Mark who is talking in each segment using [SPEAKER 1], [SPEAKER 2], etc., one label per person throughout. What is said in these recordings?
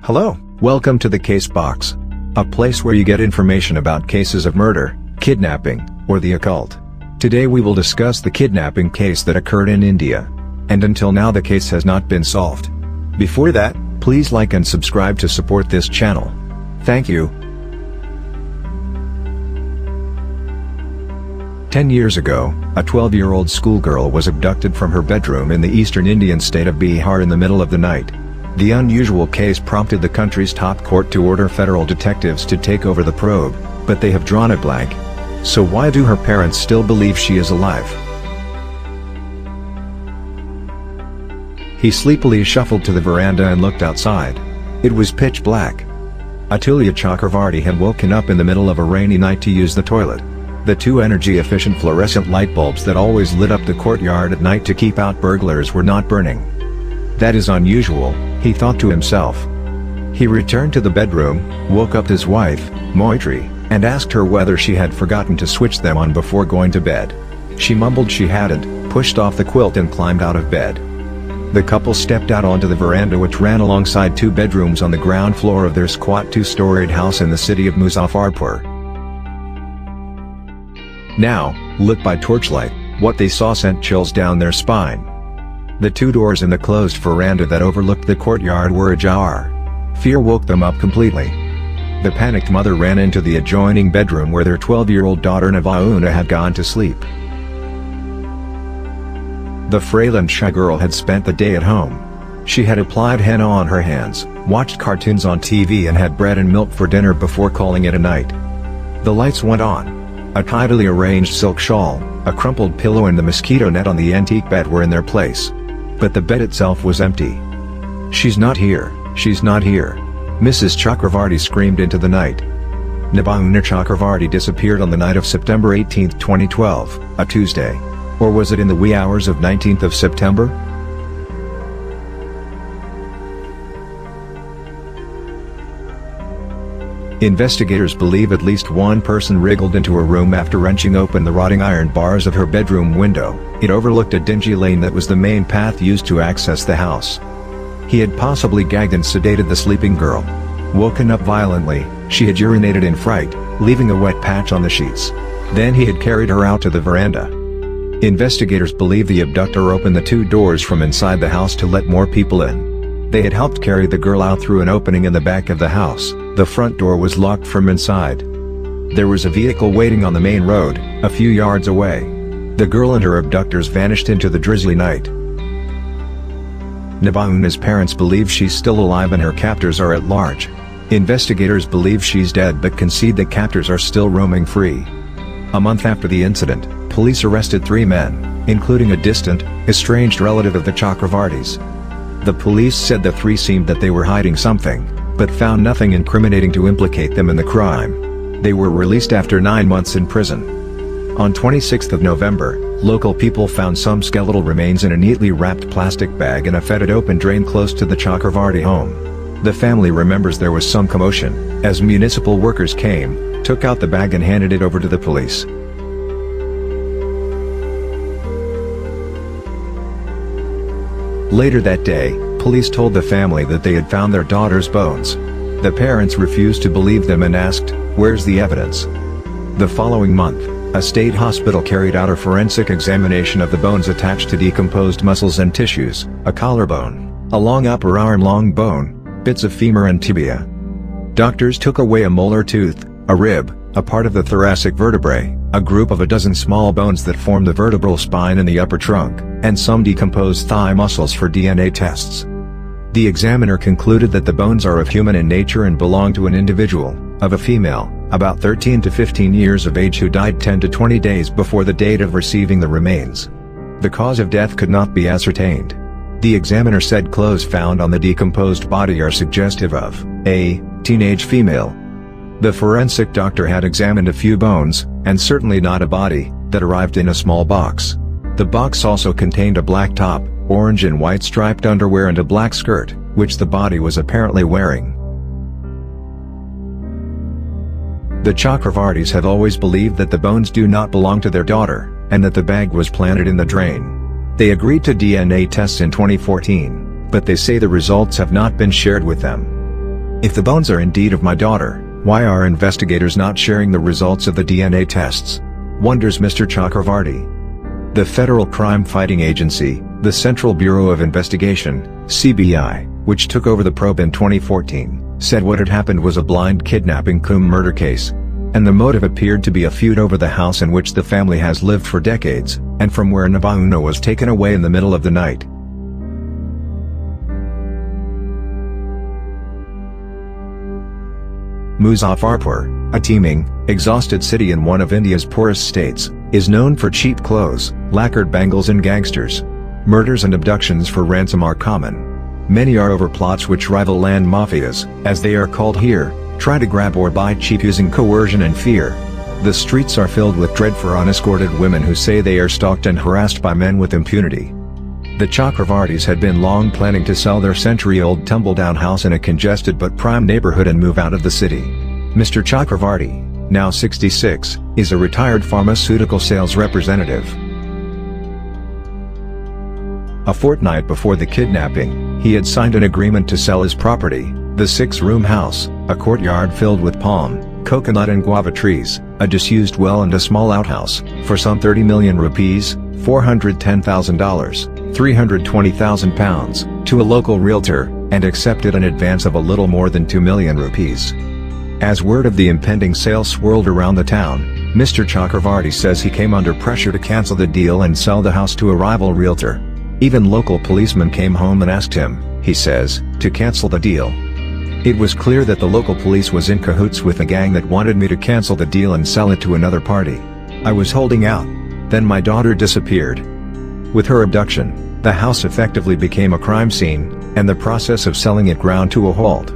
[SPEAKER 1] Hello, welcome to the Case Box, a place where you get information about cases of murder, kidnapping, or the occult. Today we will discuss the kidnapping case that occurred in India. And until now the case has not been solved. Before that, please like and subscribe to support this channel. Thank you. 10 years ago, a 12-year-old schoolgirl was abducted from her bedroom in the eastern Indian state of Bihar in the middle of the night. The unusual case prompted the country's top court to order federal detectives to take over the probe, but they have drawn a blank. So why do her parents still believe she is alive? He sleepily shuffled to the veranda and looked outside. It was pitch black. Navara Chakravarty had woken up in the middle of a rainy night to use the toilet. The two energy-efficient fluorescent light bulbs that always lit up the courtyard at night to keep out burglars were not burning. That is unusual, he thought to himself. He returned to the bedroom, woke up his wife, Moitri, and asked her whether she had forgotten to switch them on before going to bed. She mumbled she hadn't, pushed off the quilt and climbed out of bed. The couple stepped out onto the veranda which ran alongside two bedrooms on the ground floor of their squat two-storied house in the city of Muzaffarpur. Now, lit by torchlight, what they saw sent chills down their spine. The two doors in the closed veranda that overlooked the courtyard were ajar. Fear woke them up completely. The panicked mother ran into the adjoining bedroom where their 12-year-old daughter Navruna had gone to sleep. The frail and shy girl had spent the day at home. She had applied henna on her hands, watched cartoons on TV and had bread and milk for dinner before calling it a night. The lights went on. A tidily arranged silk shawl, a crumpled pillow and the mosquito net on the antique bed were in their place. But the bed itself was empty. "She's not here, she's not here," Mrs. Chakravarty screamed into the night. Navara Chakravarty disappeared on the night of September 18, 2012, a Tuesday. Or was it in the wee hours of 19th of September? Investigators believe at least one person wriggled into her room after wrenching open the rotting iron bars of her bedroom window. It overlooked a dingy lane that was the main path used to access the house. He had possibly gagged and sedated the sleeping girl. Woken up violently, she had urinated in fright, leaving a wet patch on the sheets. Then he had carried her out to the veranda. Investigators believe the abductor opened the two doors from inside the house to let more people in. They had helped carry the girl out through an opening in the back of the house. The front door was locked from inside. There was a vehicle waiting on the main road, a few yards away. The girl and her abductors vanished into the drizzly night. Navaruna's parents believe she's still alive and her captors are at large. Investigators believe she's dead but concede the captors are still roaming free. A month after the incident, police arrested 3 men, including a distant, estranged relative of the Chakravartys. The police said the 3 seemed that they were hiding something, but found nothing incriminating to implicate them in the crime. They were released after 9 months in prison. On 26th of November, local people found some skeletal remains in a neatly wrapped plastic bag in a fetid open drain close to the Chakravarty home. The family remembers there was some commotion, as municipal workers came, took out the bag and handed it over to the police. Later that day, police told the family that they had found their daughter's bones. The parents refused to believe them and asked, "Where's the evidence?" The following month, a state hospital carried out a forensic examination of the bones attached to decomposed muscles and tissues, a collarbone, a long upper arm long bone, bits of femur and tibia. Doctors took away a molar tooth, a rib, a part of the thoracic vertebrae, a group of a dozen small bones that form the vertebral spine in the upper trunk, and some decomposed thigh muscles for DNA tests. The examiner concluded that the bones are of human in nature and belong to an individual, of a female, about 13 to 15 years of age who died 10 to 20 days before the date of receiving the remains. The cause of death could not be ascertained. The examiner said clothes found on the decomposed body are suggestive of a teenage female. The forensic doctor had examined a few bones, and certainly not a body, that arrived in a small box. The box also contained a black top, orange and white striped underwear and a black skirt, which the body was apparently wearing. The Chakravartys have always believed that the bones do not belong to their daughter, and that the bag was planted in the drain. They agreed to DNA tests in 2014, but they say the results have not been shared with them. If the bones are indeed of my daughter, why are investigators not sharing the results of the DNA tests? Wonders Mr. Chakravarty. The Federal Crime Fighting Agency, the Central Bureau of Investigation, CBI, which took over the probe in 2014, said what had happened was a blind kidnapping cum murder case. And the motive appeared to be a feud over the house in which the family has lived for decades, and from where Navruna was taken away in the middle of the night. Muzaffarpur, a teeming, exhausted city in one of India's poorest states, is known for cheap clothes, lacquered bangles and gangsters. Murders and abductions for ransom are common. Many are over plots which rival land mafias, as they are called here, try to grab or buy cheap using coercion and fear. The streets are filled with dread for unescorted women who say they are stalked and harassed by men with impunity. The Chakravartys had been long planning to sell their century-old tumble-down house in a congested but prime neighborhood and move out of the city. Mr. Chakravarty, now 66, is a retired pharmaceutical sales representative. A fortnight before the kidnapping, he had signed an agreement to sell his property, the 6-room house, a courtyard filled with palm, coconut and guava trees, a disused well and a small outhouse, for some 30 million rupees, $410,000, £320,000, to a local realtor, and accepted an advance of a little more than 2 million rupees. As word of the impending sale swirled around the town, Mr. Chakravarty says he came under pressure to cancel the deal and sell the house to a rival realtor. Even local policemen came home and asked him, he says, to cancel the deal. It was clear that the local police was in cahoots with a gang that wanted me to cancel the deal and sell it to another party. I was holding out. Then my daughter disappeared. With her abduction, the house effectively became a crime scene, and the process of selling it ground to a halt.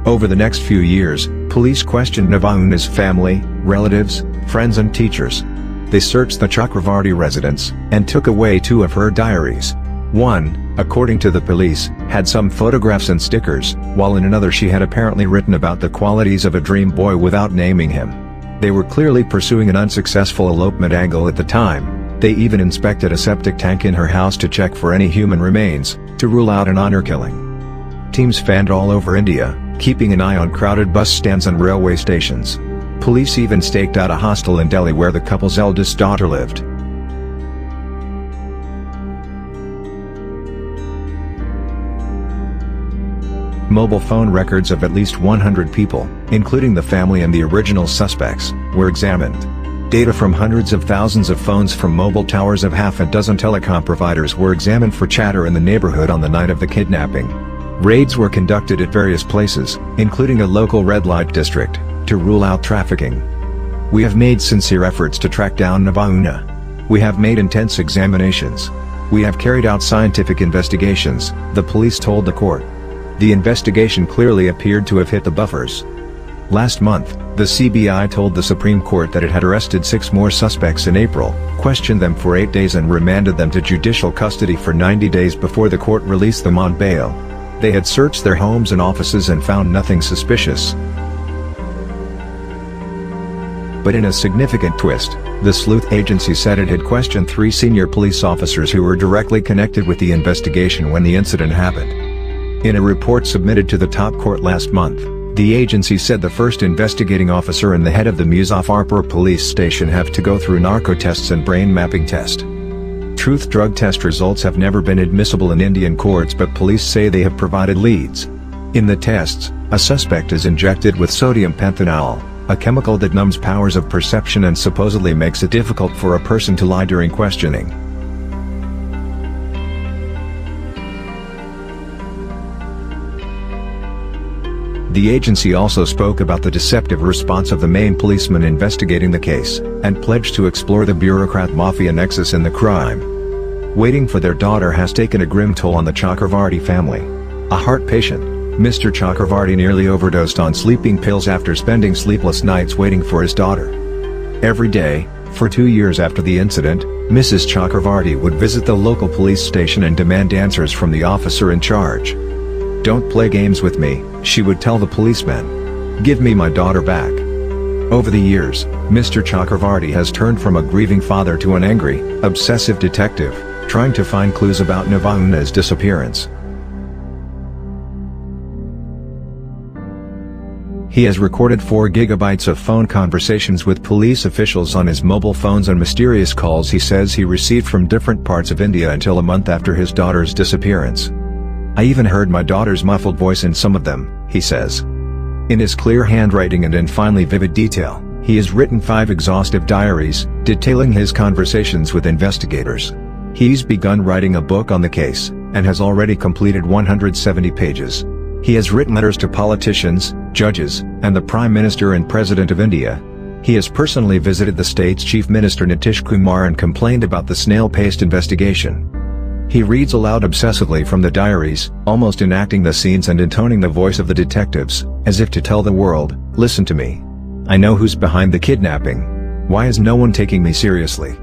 [SPEAKER 1] Over the next few years, police questioned Navaruna's family, relatives, friends and teachers. They searched the Chakravarty residence, and took away 2 of her diaries. One, according to the police, had some photographs and stickers, while in another she had apparently written about the qualities of a dream boy without naming him. They were clearly pursuing an unsuccessful elopement angle at the time. They even inspected a septic tank in her house to check for any human remains, to rule out an honor killing. Teams fanned all over India, keeping an eye on crowded bus stands and railway stations. Police even staked out a hostel in Delhi where the couple's eldest daughter lived. Mobile phone records of at least 100 people, including the family and the original suspects, were examined. Data from hundreds of thousands of phones from mobile towers of half a dozen telecom providers were examined for chatter in the neighborhood on the night of the kidnapping. Raids were conducted at various places, including a local red light district, to rule out trafficking. We have made sincere efforts to track down Navruna. We have made intense examinations. We have carried out scientific investigations, the police told the court. The investigation clearly appeared to have hit the buffers. Last month, the CBI told the Supreme Court that it had arrested 6 more suspects in April, questioned them for 8 days and remanded them to judicial custody for 90 days before the court released them on bail. They had searched their homes and offices and found nothing suspicious. But in a significant twist, the sleuth agency said it had questioned 3 senior police officers who were directly connected with the investigation when the incident happened. In a report submitted to the top court last month, the agency said the first investigating officer and the head of the Muzaffarpur police station have to go through narco tests and brain mapping test. Truth drug test results have never been admissible in Indian courts, but police say they have provided leads. In the tests, a suspect is injected with sodium pentanol, a chemical that numbs powers of perception and supposedly makes it difficult for a person to lie during questioning. The agency also spoke about the deceptive response of the main policeman investigating the case, and pledged to explore the bureaucrat-mafia nexus in the crime. Waiting for their daughter has taken a grim toll on the Chakravarty family. A heart patient, Mr. Chakravarty nearly overdosed on sleeping pills after spending sleepless nights waiting for his daughter. Every day, for 2 years after the incident, Mrs. Chakravarty would visit the local police station and demand answers from the officer in charge. "Don't play games with me," she would tell the policeman. "Give me my daughter back." Over the years, Mr. Chakravarty has turned from a grieving father to an angry, obsessive detective, trying to find clues about Navaruna's disappearance. He has recorded 4 gigabytes of phone conversations with police officials on his mobile phones and mysterious calls he says he received from different parts of India until a month after his daughter's disappearance. "I even heard my daughter's muffled voice in some of them," he says. In his clear handwriting and in finely vivid detail, he has written 5 exhaustive diaries, detailing his conversations with investigators. He's begun writing a book on the case, and has already completed 170 pages. He has written letters to politicians, judges, and the Prime Minister and President of India. He has personally visited the state's Chief Minister Nitish Kumar and complained about the snail-paced investigation. He reads aloud obsessively from the diaries, almost enacting the scenes and intoning the voice of the detectives, as if to tell the world, "Listen to me. I know who's behind the kidnapping. Why is no one taking me seriously?"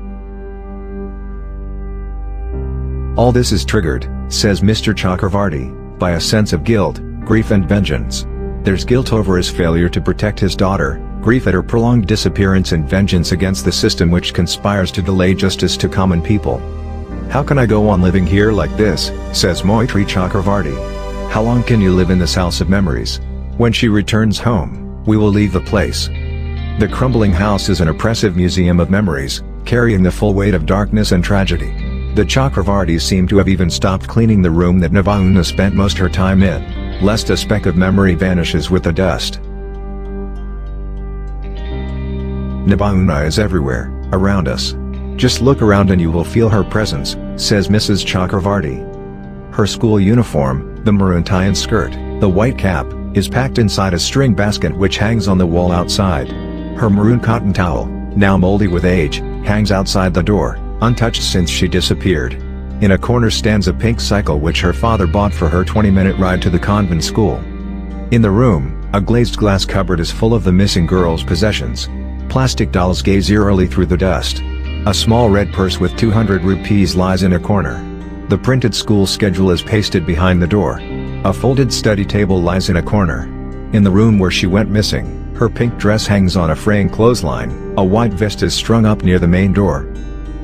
[SPEAKER 1] All this is triggered, says Mr. Chakravarty, by a sense of guilt, grief and vengeance. There's guilt over his failure to protect his daughter, grief at her prolonged disappearance and vengeance against the system which conspires to delay justice to common people. "How can I go on living here like this?" says Moitri Chakravarty. "How long can you live in this house of memories? When she returns home, we will leave the place." The crumbling house is an oppressive museum of memories, carrying the full weight of darkness and tragedy. The Chakravartys seem to have even stopped cleaning the room that Navruna spent most her time in, lest a speck of memory vanishes with the dust. Navaruna is everywhere, around us. Just look around and you will feel her presence, says Mrs. Chakravarty. Her school uniform, the maroon tie and skirt, the white cap, is packed inside a string basket which hangs on the wall outside. Her maroon cotton towel, now moldy with age, hangs outside the door, untouched since she disappeared. In a corner stands a pink cycle which her father bought for her 20-minute ride to the convent school. In the room, a glazed glass cupboard is full of the missing girl's possessions. Plastic dolls gaze eerily through the dust. A small red purse with 200 rupees lies in a corner. The printed school schedule is pasted behind the door. A folded study table lies in a corner. In the room where she went missing, her pink dress hangs on a fraying clothesline, a white vest is strung up near the main door.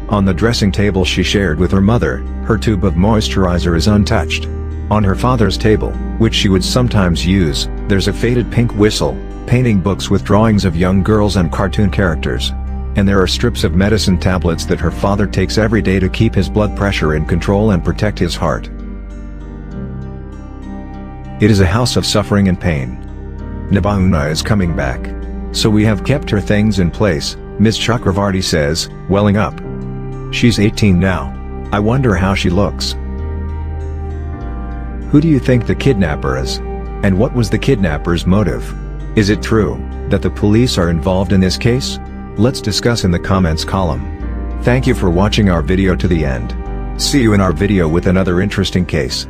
[SPEAKER 1] On the dressing table she shared with her mother, her tube of moisturizer is untouched. On her father's table, which she would sometimes use, there's a faded pink whistle, painting books with drawings of young girls and cartoon characters. And there are strips of medicine tablets that her father takes every day to keep his blood pressure in control and protect his heart. It is a house of suffering and pain. Navaruna is coming back. So we have kept her things in place, Ms. Chakravarty says, welling up. She's 18 now. I wonder how she looks. Who do you think the kidnapper is? And what was the kidnapper's motive? Is it true that the police are involved in this case? Let's discuss in the comments column. Thank you for watching our video to the end. See you in our video with another interesting case.